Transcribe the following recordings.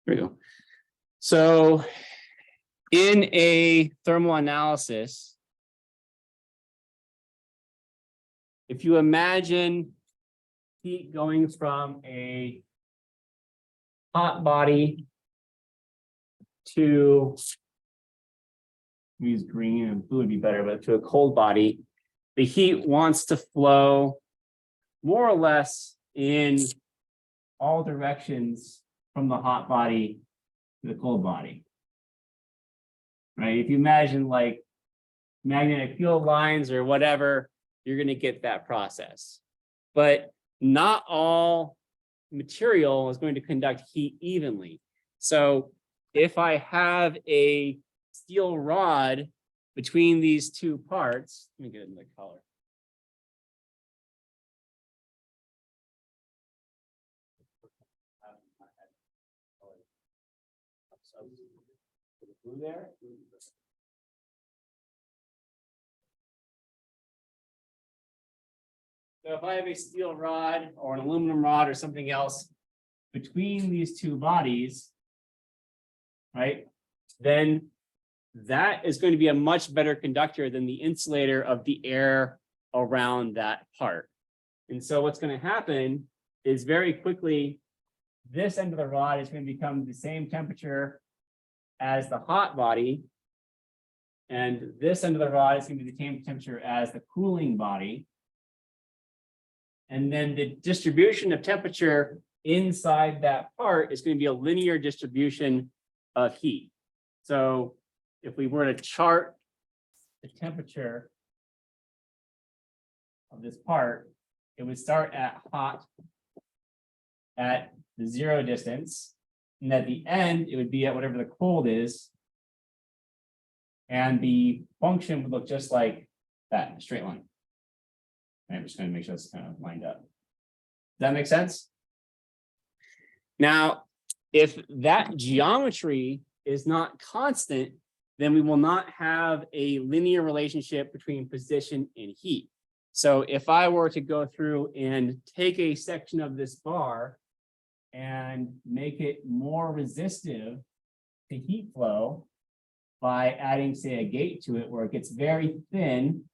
There we go. So in a thermal analysis, if you imagine heat going from a hot body to, use green and blue would be better, but to a cold body, the heat wants to flow more or less in all directions from the hot body to the cold body. Right? If you imagine like magnetic field lines or whatever, you're going to get that process. But not all material is going to conduct heat evenly. So if I have a steel rod between these two parts, let me get it in the color. Blue there. So if I have a steel rod or an aluminum rod or something else between these two bodies, right, then that is going to be a much better conductor than the insulator of the air around that part. And so what's going to happen is very quickly, this end of the rod is going to become the same temperature as the hot body. And this end of the rod is going to be the same temperature as the cooling body. And then the distribution of temperature inside that part is going to be a linear distribution of heat. So if we were to chart the temperature of this part, it would start at hot at the 0 distance. And at the end, it would be at whatever the cold is. And the function would look just like that, straight line. I'm just going to make sure it's kind of lined up. Does that make sense? Now, if that geometry is not constant, then we will not have a linear relationship between position and heat. So if I were to go through and take a section of this bar and make it more resistive to heat flow by adding, say, a gate to it where it gets very thin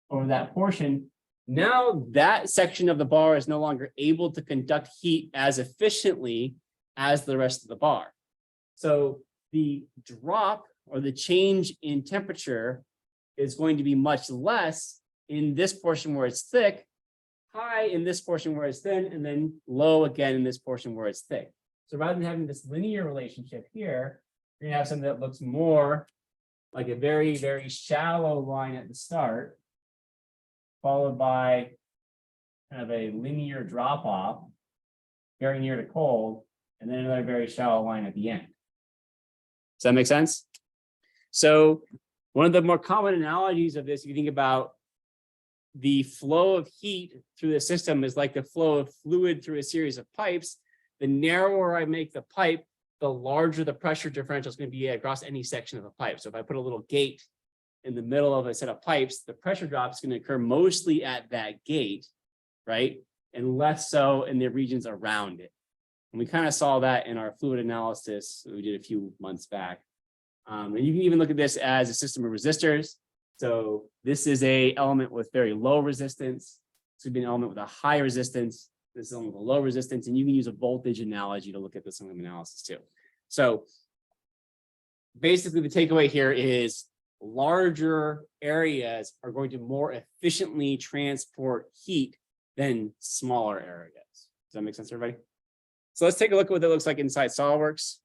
over that portion, now that section of the bar is no longer able to conduct heat as efficiently as the rest of the bar. So the drop or the change in temperature is going to be much less in this portion where it's thick, high in this portion where it's thin, and then low again in this portion where it's thick. So rather than having this linear relationship here, you're gonna have something that looks more like a very, very shallow line at the start, followed by kind of a linear drop off, very near to cold, and then another very shallow line at the end. Does that make sense? So one of the more common analogies of this, if you think about the flow of heat through the system is like the flow of fluid through a series of pipes. The narrower I make the pipe, the larger the pressure differential is going to be across any section of the pipe. So if I put a little gate in the middle of a set of pipes, the pressure drop is going to occur mostly at that gate, right? And less so in the regions around it. And we kind of saw that in our fluid analysis that we did a few months back. And you can even look at this as a system of resistors. So this is an element with very low resistance. This would be an element with a high resistance. This is an element with a low resistance. And you can use a voltage analogy to look at this analysis too. So basically the takeaway here is larger areas are going to more efficiently transport heat than smaller areas. Does that make sense, everybody? So let's take a look at what that looks like inside Solidworks.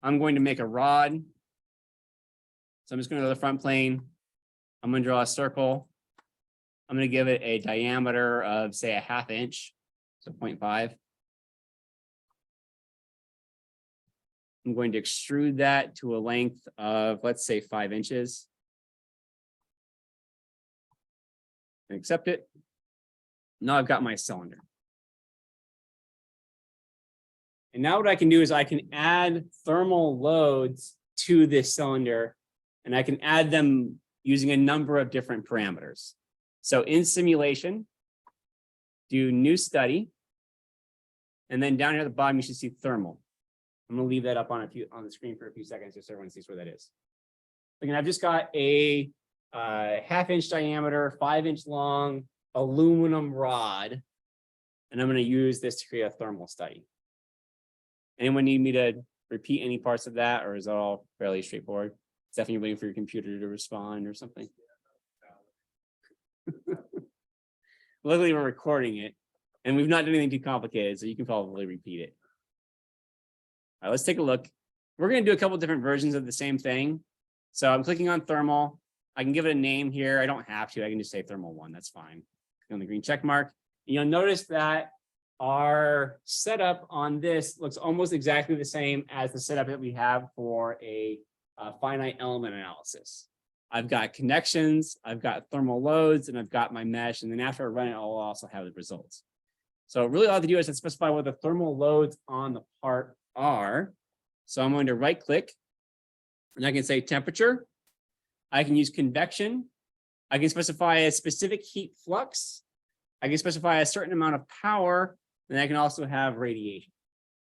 I'm going to make a rod. So I'm just going to go to the front plane. I'm going to draw a circle. I'm going to give it a diameter of, say, a 1/2 inch, so 0.5. I'm going to extrude that to a length of, let's say, 5 inches. And accept it. Now I've got my cylinder. And now what I can do is I can add thermal loads to this cylinder, and I can add them using a number of different parameters. So in simulation, do new study, And then down here at the bottom, you should see thermal. I'm going to leave that up on the screen for a few seconds just so everyone sees where that is. Again, I've just got a 1/2 inch diameter, 5-inch long aluminum rod, and I'm going to use this to create a thermal study. Anyone need me to repeat any parts of that, or is it all fairly straightforward? It's definitely waiting for your computer to respond or something. Luckily, we're recording it, and we've not done anything too complicated, so you can probably repeat it. All right, let's take a look. We're going to do a couple different versions of the same thing. So I'm clicking on thermal. I can give it a name here. I don't have to. I can just say thermal 1. That's fine. Click on the green check mark. You'll notice that our setup on this looks almost exactly the same as the setup that we have for a finite element analysis. I've got connections, I've got thermal loads, and I've got my mesh. And then after I run it, I'll also have the results. So really all I have to do is to specify what the thermal loads on the part are. So I'm going to right click and I can say temperature. I can use convection. I can specify a specific heat flux. I can specify a certain amount of power, and I can also have radiation.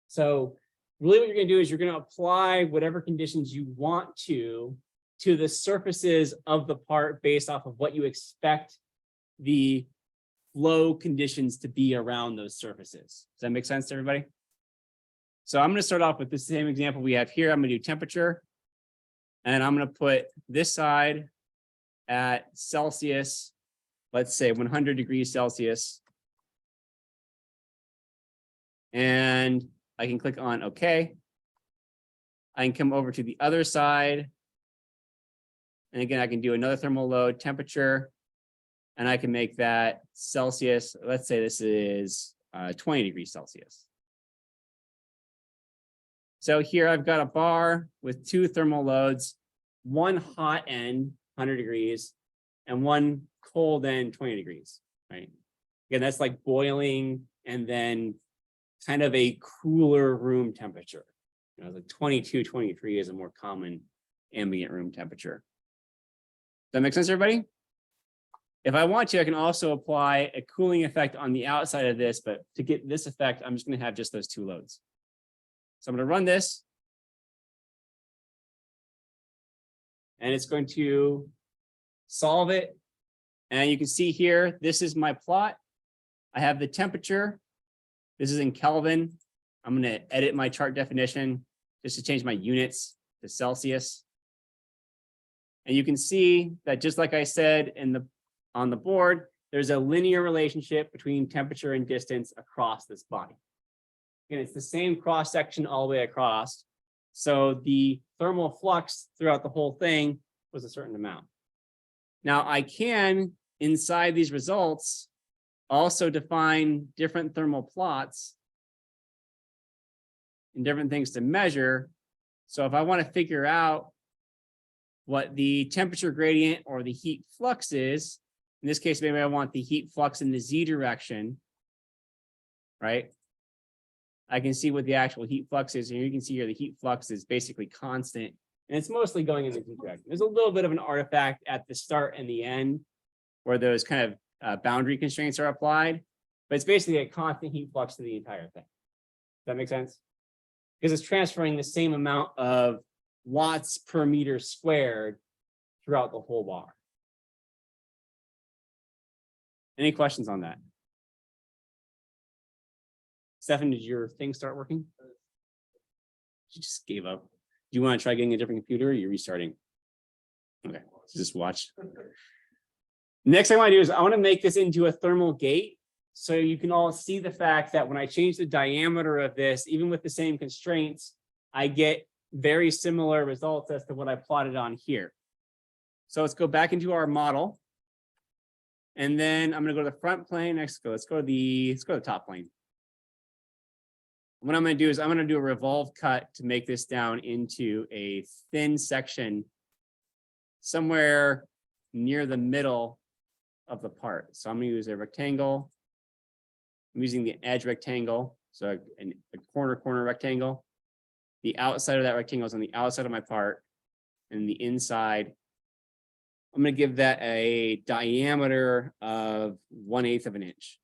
So really what you're going to do is you're going to apply whatever conditions you want to the surfaces of the part based off of what you expect the flow conditions to be around those surfaces. Does that make sense to everybody? So I'm going to start off with the same example we have here. I'm going to do temperature, and I'm going to put this side at Celsius, let's say 100 degrees Celsius. And I can click on OK. I can come over to the other side. And again, I can do another thermal load temperature, and I can make that Celsius. Let's say this is 20 degrees Celsius. So here I've got a bar with 2 thermal loads, one hot end, 100 degrees, and one cold end, 20 degrees, right? Again, that's like boiling and then kind of a cooler room temperature. You know, like 22, 23 is a more common ambient room temperature. Does that make sense, everybody? If I want to, I can also apply a cooling effect on the outside of this, but to get this effect, I'm just going to have just those 2 loads. So I'm going to run this. And it's going to solve it. And you can see here, this is my plot. I have the temperature. This is in Kelvin. I'm going to edit my chart definition just to change my units to Celsius. And you can see that just like I said on the board, there's a linear relationship between temperature and distance across this body. And it's the same cross section all the way across. So the thermal flux throughout the whole thing was a certain amount. Now I can, inside these results, also define different thermal plots and different things to measure. So if I want to figure out what the temperature gradient or the heat flux is, in this case, maybe I want the heat flux in the Z direction, right? I can see what the actual heat flux is. And you can see here the heat flux is basically constant, and it's mostly going in the Z direction. There's a little bit of an artifact at the start and the end where those kind of boundary constraints are applied, but it's basically a constant heat flux to the entire thing. Does that make sense? Because it's transferring the same amount of watts per meter squared throughout the whole bar. Any questions on that? Stefan, did your thing start working? You just gave up. Do you want to try getting a different computer, or are you restarting? Okay, so just watch. Next thing I want to do is I want to make this into a thermal gate so you can all see the fact that when I change the diameter of this, even with the same constraints, I get very similar results as to what I plotted on here. So let's go back into our model. And then I'm going to go to the front plane. Let's go to the top plane. What I'm going to do is I'm going to do a revolve cut to make this down into a thin section somewhere near the middle of the part. So I'm going to use a rectangle. I'm using the edge rectangle, so a corner rectangle. The outside of that rectangle is on the outside of my part, and the inside, I'm going to give that a diameter of 1/8 of an inch.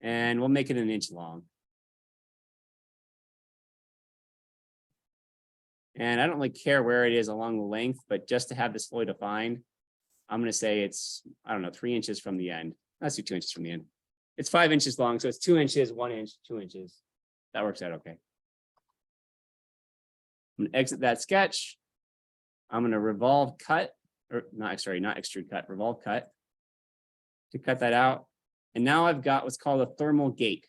And we'll make it an inch long. And I don't really care where it is along the length, but just to have this fully defined, I'm going to say it's, I don't know, 3 inches from the end. Let's do 2 inches from the end. It's 5 inches long, so it's 2 inches, 1 inch, 2 inches. That works out okay. I'm going to exit that sketch. I'm going to revolve cut, or not, sorry, not extrude cut, revolve cut to cut that out. And now I've got what's called a thermal gate.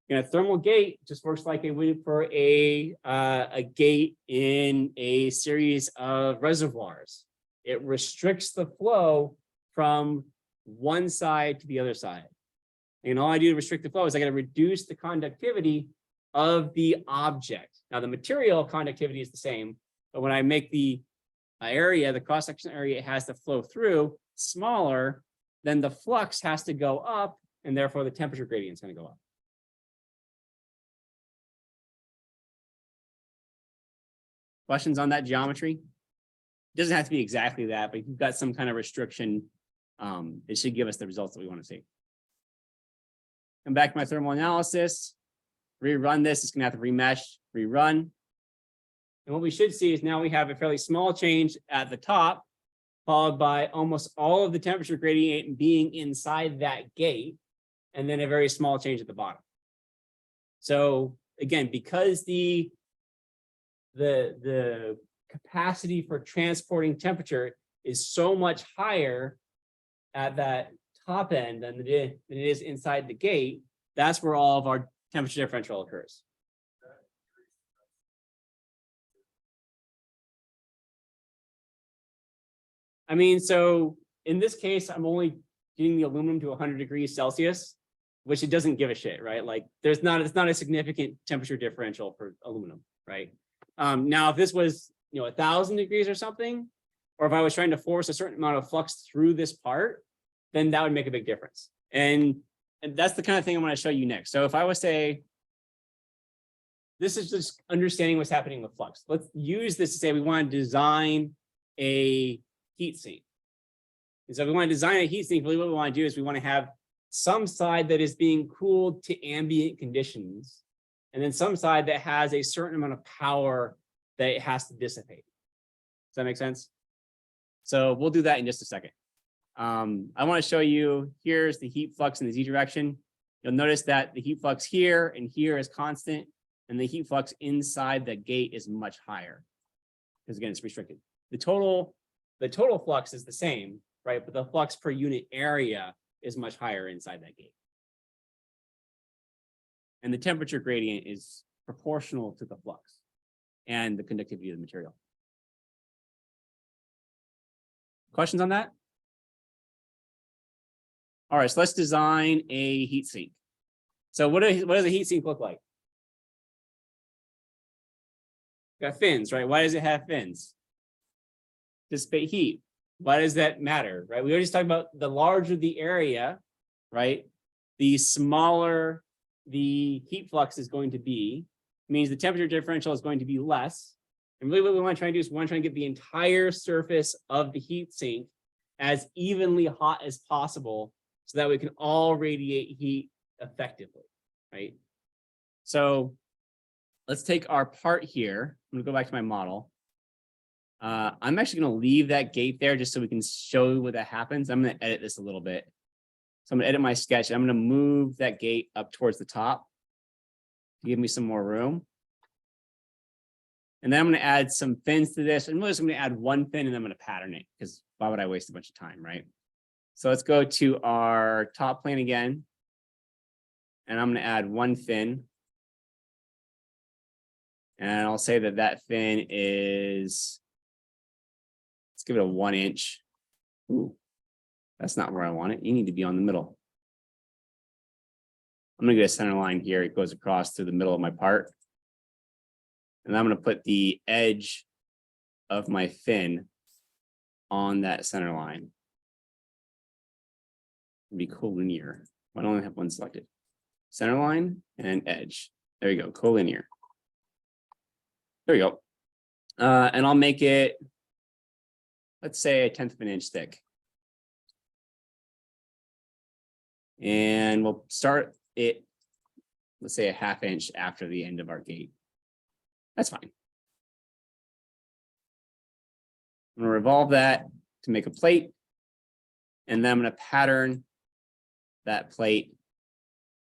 And a thermal gate just works like it would for a gate in a series of reservoirs. It restricts the flow from one side to the other side. And all I do to restrict the flow is I got to reduce the conductivity of the object. Now the material conductivity is the same, but when I make the area, the cross-section area it has to flow through smaller, then the flux has to go up, and therefore the temperature gradient is going to go up. Questions on that geometry? It doesn't have to be exactly that, but if you've got some kind of restriction, it should give us the results that we want to see. Come back to my thermal analysis, rerun this. It's going to have to remesh, rerun. And what we should see is now we have a fairly small change at the top, followed by almost all of the temperature gradient being inside that gate, and then a very small change at the bottom. So again, because the capacity for transporting temperature is so much higher at that top end than it is inside the gate, that's where all of our temperature differential occurs. I mean, so in this case, I'm only getting the aluminum to 100 degrees Celsius, which it doesn't give a shit, right? Like it's not a significant temperature differential for aluminum, right? Now, if this was, 1,000 degrees or something, or if I was trying to force a certain amount of flux through this part, then that would make a big difference. And that's the kind of thing I want to show you next. So if I was say, this is just understanding what's happening with flux. Let's use this to say we want to design a heat sink. And so if we want to design a heat sink, really what we want to do is we want to have some side that is being cooled to ambient conditions, and then some side that has a certain amount of power that it has to dissipate. Does that make sense? So we'll do that in just a second. I want to show you, here's the heat flux in the Z direction. You'll notice that the heat flux here and here is constant, and the heat flux inside the gate is much higher, because again, it's restricted. The total flux is the same, right? But the flux per unit area is much higher inside that gate. And the temperature gradient is proportional to the flux and the conductivity of the material. Questions on that? All right, so let's design a heat sink. So what does a heat sink look like? Got fins, right? Why does it have fins? Dissipate heat. Why does that matter, right? We already talked about the larger the area, right? The smaller the heat flux is going to be, means the temperature differential is going to be less. And really what we want to try and do is we want to try and get the entire surface of the heat sink as evenly hot as possible so that we can all radiate heat effectively, right? So let's take our part here. I'm going to go back to my model. I'm actually going to leave that gate there just so we can show you what that happens. I'm going to edit this a little bit. So I'm going to edit my sketch. I'm going to move that gate up towards the top to give me some more room. And then I'm going to add some fins to this. And really just I'm going to add one fin and then I'm going to pattern it, because why would I waste a bunch of time, right? So let's go to our top plane again. And I'm going to add one fin. And I'll say that that fin is, let's give it a 1 inch. Ooh, that's not where I want it. You need to be on the middle. I'm going to get a center line here. It goes across through the middle of my part. And I'm going to put the edge of my fin on that center line. It'd be collinear. I don't only have one selected. Center line and edge. There you go, collinear. There you go. And I'll make it, let's say, 1/10 of an inch thick. And we'll start it, let's say, a ½ inch after the end of our gate. That's fine. I'm going to revolve that to make a plate. And then I'm going to pattern that plate.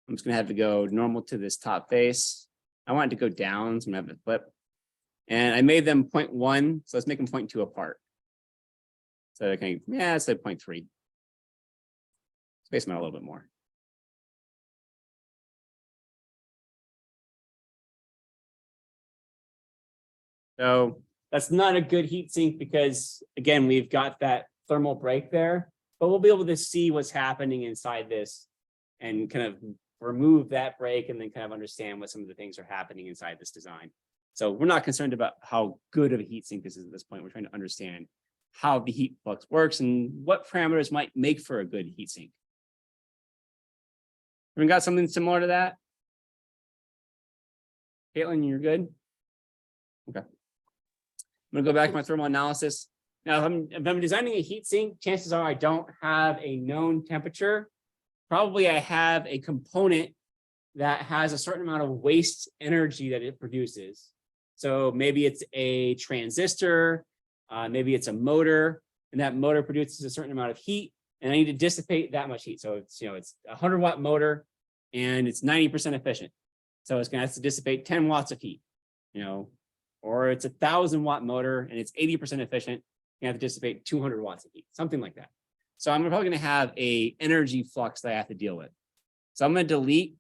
I'm just going to have to go normal to this top face. I want it to go down, so I'm going to have it flip. And I made them 0.1, so let's make them 0.2 apart. So okay, yeah, it's like 0.3. Space them out a little bit more. So that's not a good heat sink because, again, we've got that thermal break there, but we'll be able to see what's happening inside this and kind of remove that break and then kind of understand what some of the things are happening inside this design. So we're not concerned about how good of a heat sink this is at this point. We're trying to understand how the heat flux works and what parameters might make for a good heat sink. We got something similar to that? Caitlin, you're good? Okay. I'm going to go back to my thermal analysis. Now, if I'm designing a heat sink, chances are I don't have a known temperature. Probably I have a component that has a certain amount of waste energy that it produces. So maybe it's a transistor, maybe it's a motor, and that motor produces a certain amount of heat, and I need to dissipate that much heat. So it's, it's a 100-watt motor, and it's 90% efficient. So it's going to have to dissipate 10 watts of heat, or it's a 1,000-watt motor, and it's 80% efficient. You have to dissipate 200 watts of heat, something like that. So I'm probably going to have a energy flux that I have to deal with. So I'm going to delete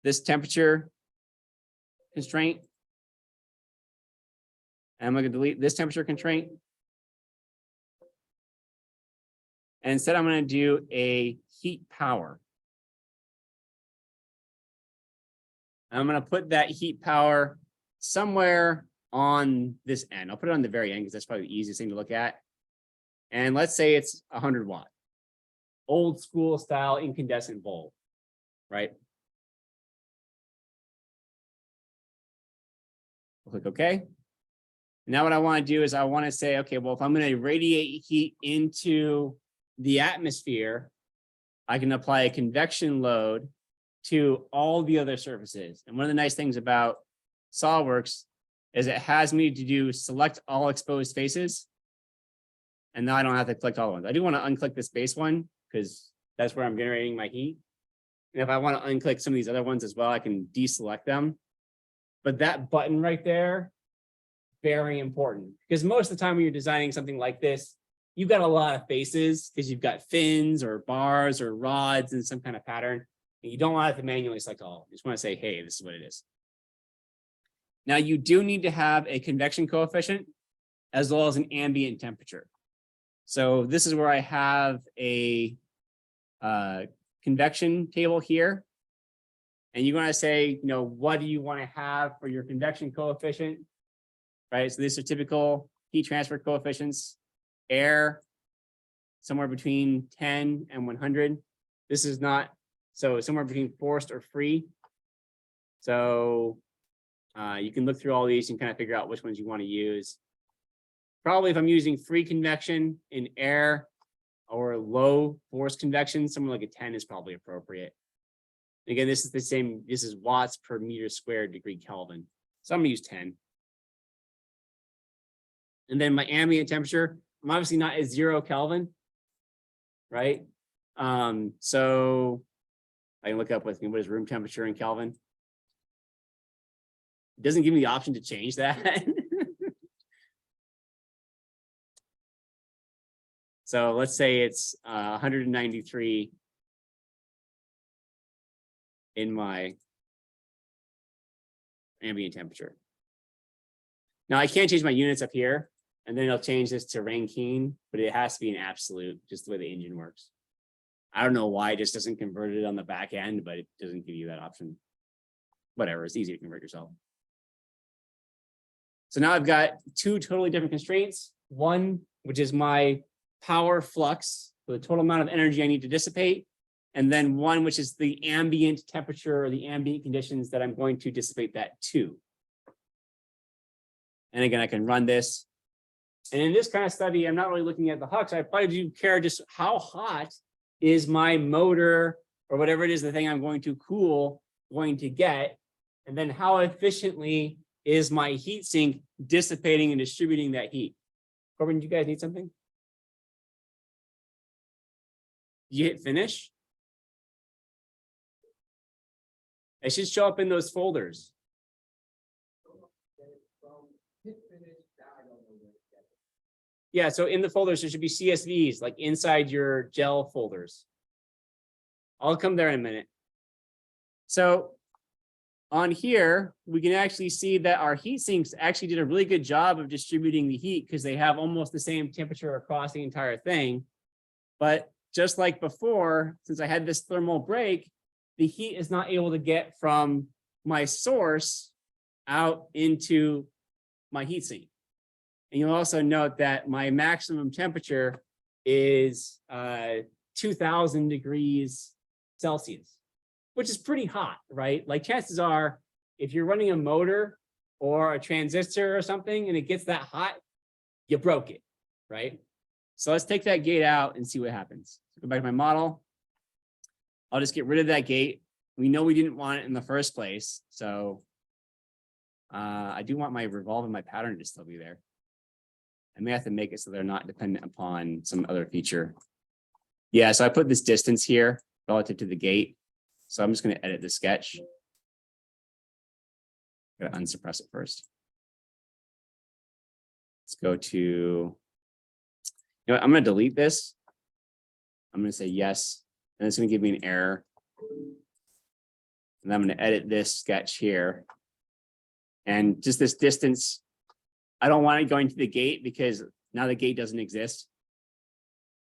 this temperature constraint. And I'm going to delete this temperature constraint. And instead, I'm going to do a heat power. I'm going to put that heat power somewhere on this end. I'll put it on the very end because that's probably the easiest thing to look at. And let's say it's 100 watt, old school style incandescent bulb, right? I'll click OK. Now what I want to do is I want to say, okay, well, if I'm going to radiate heat into the atmosphere, I can apply a convection load to all the other surfaces. And one of the nice things about Solidworks is it has me to do select all exposed faces. And now I don't have to click all ones. I do want to unclick this base one because that's where I'm generating my heat. And if I want to unclick some of these other ones as well, I can deselect them. But that button right there, very important, because most of the time when you're designing something like this, you've got a lot of faces because you've got fins or bars or rods in some kind of pattern. And you don't want to have to manually select all. You just want to say, hey, this is what it is. Now you do need to have a convection coefficient as well as an ambient temperature. So this is where I have a convection table here. And you want to say, what do you want to have for your convection coefficient? Right, so these are typical heat transfer coefficients. Air, somewhere between 10 and 100. This is not, so somewhere between forced or free. So you can look through all these and kind of figure out which ones you want to use. Probably if I'm using free convection in air or low forced convection, somewhere like a 10 is probably appropriate. Again, this is the same, this is watts per meter squared degree Kelvin. So I'm gonna use 10. And then my ambient temperature, I'm obviously not at 0 Kelvin, right? So I can look up with me, what is room temperature in Kelvin? It doesn't give me the option to change that. So let's say it's 193 in my ambient temperature. Now I can't change my units up here, and then it'll change this to Rankine, but it has to be an absolute, just the way the engine works. I don't know why it just doesn't convert it on the back end, but it doesn't give you that option. Whatever, it's easy to convert yourself. So now I've got two totally different constraints. One, which is my power flux, so the total amount of energy I need to dissipate. And then one, which is the ambient temperature or the ambient conditions that I'm going to dissipate that to. And again, I can run this. And in this kind of study, I'm not really looking at the hux. I probably do care just how hot is my motor or whatever it is, the thing I'm going to cool, going to get, and then how efficiently is my heat sink dissipating and distributing that heat. Corbin, do you guys need something? You hit finish. It should show up in those folders. Yeah, so in the folders, there should be CSVs, like inside your gel folders. I'll come there in a minute. So on here, we can actually see that our heat sinks actually did a really good job of distributing the heat because they have almost the same temperature across the entire thing. But just like before, since I had this thermal break, the heat is not able to get from my source out into my heat sink. And you'll also note that my maximum temperature is 2000 degrees Celsius, which is pretty hot, right? Like chances are, if you're running a motor or a transistor or something and it gets that hot, you broke it, right? So let's take that gate out and see what happens. Go back to my model. I'll just get rid of that gate. We know we didn't want it in the first place. So I do want my revolve and my pattern to still be there. I may have to make it so they're not dependent upon some other feature. Yeah, so I put this distance here relative to the gate. So I'm just going to edit the sketch. I'm going to unsuppress it first. Let's go to, you know what, I'm going to delete this. I'm going to say yes, and it's going to give me an error. And I'm going to edit this sketch here. And just this distance, I don't want it going to the gate because now the gate doesn't exist.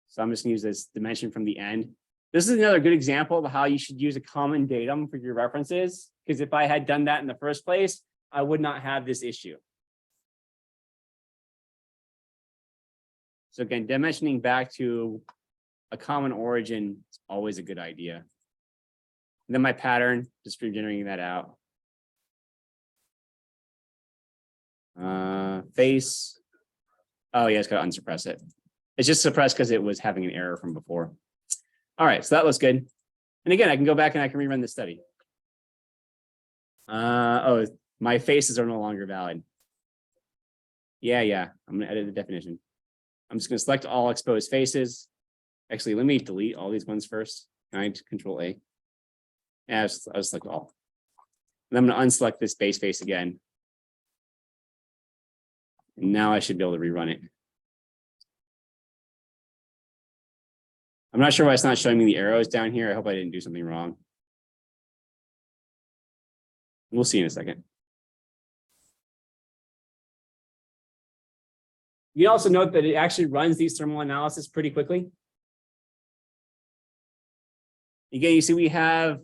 So I'm just going to use this dimension from the end. This is another good example of how you should use a common datum for your references, because if I had done that in the first place, I would not have this issue. So again, dimensioning back to a common origin is always a good idea. And then my pattern, just regenerating that out. Face. Oh yeah, it's got to unsuppress it. It's just suppressed because it was having an error from before. All right, so that looks good. And again, I can go back and I can rerun the study. Oh, my faces are no longer valid. Yeah, I'm gonna edit the definition. I'm just gonna select all exposed faces. Actually, let me delete all these ones first. Control A. Yeah, I'll select all. And I'm gonna unselect this base face again. And now I should be able to rerun it. I'm not sure why it's not showing me the arrows down here. I hope I didn't do something wrong. We'll see in a second. You also note that it actually runs these thermal analysis pretty quickly. Again, you see we have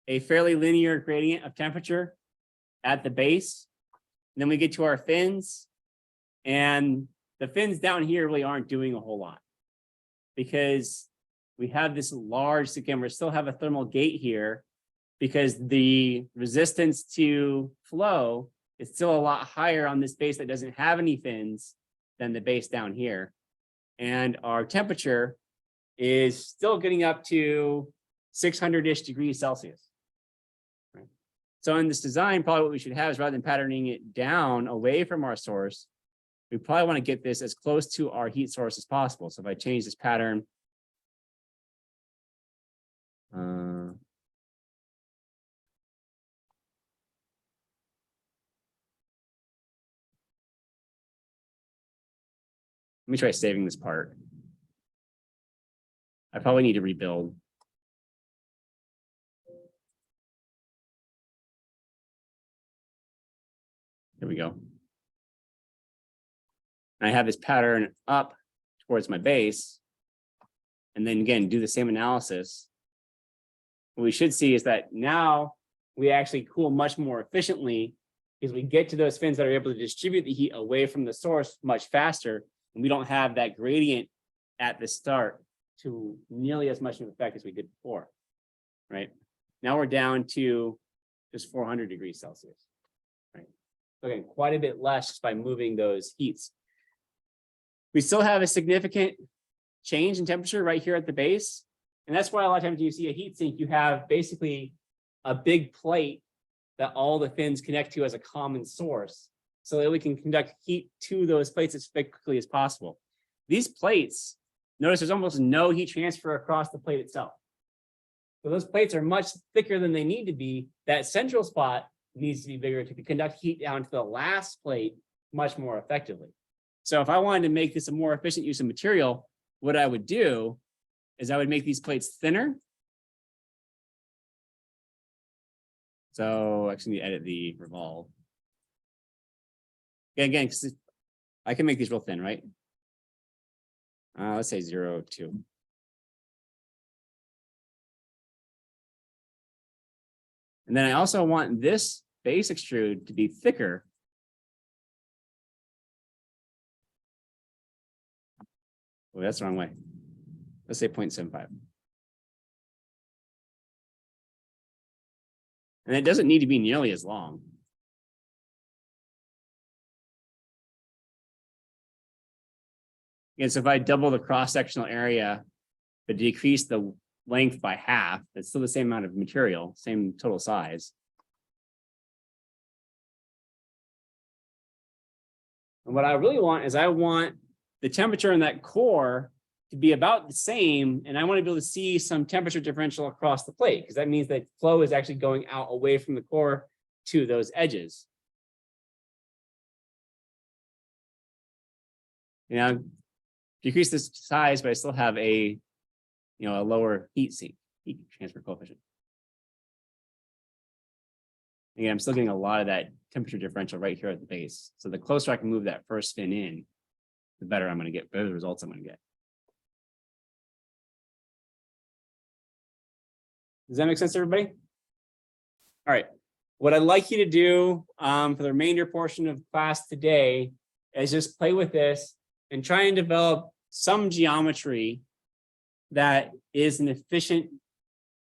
a fairly linear gradient of temperature at the base. And then we get to our fins, and the fins down here really aren't doing a whole lot because we have this large, again, we still have a thermal gate here because the resistance to flow is still a lot higher on this base that doesn't have any fins than the base down here. And our temperature is still getting up to 600-ish degrees Celsius. So in this design, probably what we should have is rather than patterning it down away from our source, we probably want to get this as close to our heat source as possible. So if I change this pattern, let me try saving this part. I probably need to rebuild. There we go. And I have this pattern up towards my base. And then again, do the same analysis. What we should see is that now we actually cool much more efficiently because we get to those fins that are able to distribute the heat away from the source much faster. And we don't have that gradient at the start to nearly as much of an effect as we did before, right? Now we're down to just 400 degrees Celsius. Okay, quite a bit less just by moving those heats. We still have a significant change in temperature right here at the base. And that's why a lot of times when you see a heat sink, you have basically a big plate that all the fins connect to as a common source, so that we can conduct heat to those plates as quickly as possible. These plates, notice there's almost no heat transfer across the plate itself. So those plates are much thicker than they need to be. That central spot needs to be bigger to conduct heat down to the last plate much more effectively. So if I wanted to make this a more efficient use of material, what I would do is I would make these plates thinner. So I actually need to edit the revolve. Again, because I can make these real thin, right? Let's say 0.2. And then I also want this base extrude to be thicker. Oh, that's the wrong way. Let's say 0.75. And it doesn't need to be nearly as long. And so if I double the cross-sectional area, but decrease the length by half, that's still the same amount of material, same total size. And what I really want is I want the temperature in that core to be about the same, and I want to be able to see some temperature differential across the plate, because that means that flow is actually going out away from the core to those edges. Now, decrease this size, but I still have a, a lower heat transfer coefficient. Again, I'm still getting a lot of that temperature differential right here at the base. So the closer I can move that first fin in, the better I'm going to get, better results I'm going to get. Does that make sense to everybody? All right. What I'd like you to do for the remainder portion of class today is just play with this and try and develop some geometry that is an efficient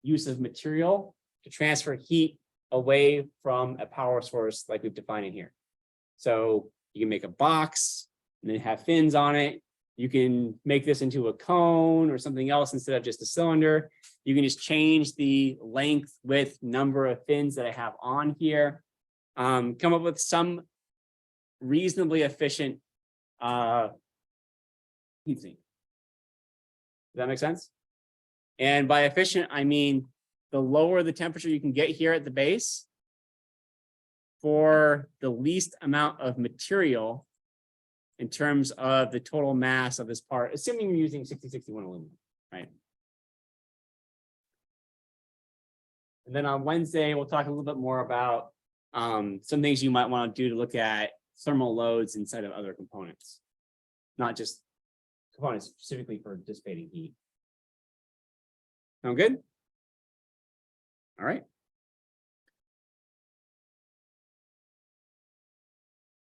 use of material to transfer heat away from a power source like we've defined in here. So you can make a box and then have fins on it. You can make this into a cone or something else instead of just a cylinder. You can just change the length, width, number of fins that I have on here. Come up with some reasonably efficient heat sink. Does that make sense? And by efficient, I mean the lower the temperature you can get here at the base for the least amount of material in terms of the total mass of this part, assuming you're using 6061 aluminum, right? And then on Wednesday, we'll talk a little bit more about some things you might want to do to look at thermal loads inside of other components, not just components specifically for dissipating heat. Sound good? All right.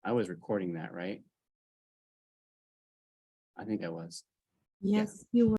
I was recording that, right? I think I was. Yes, you were.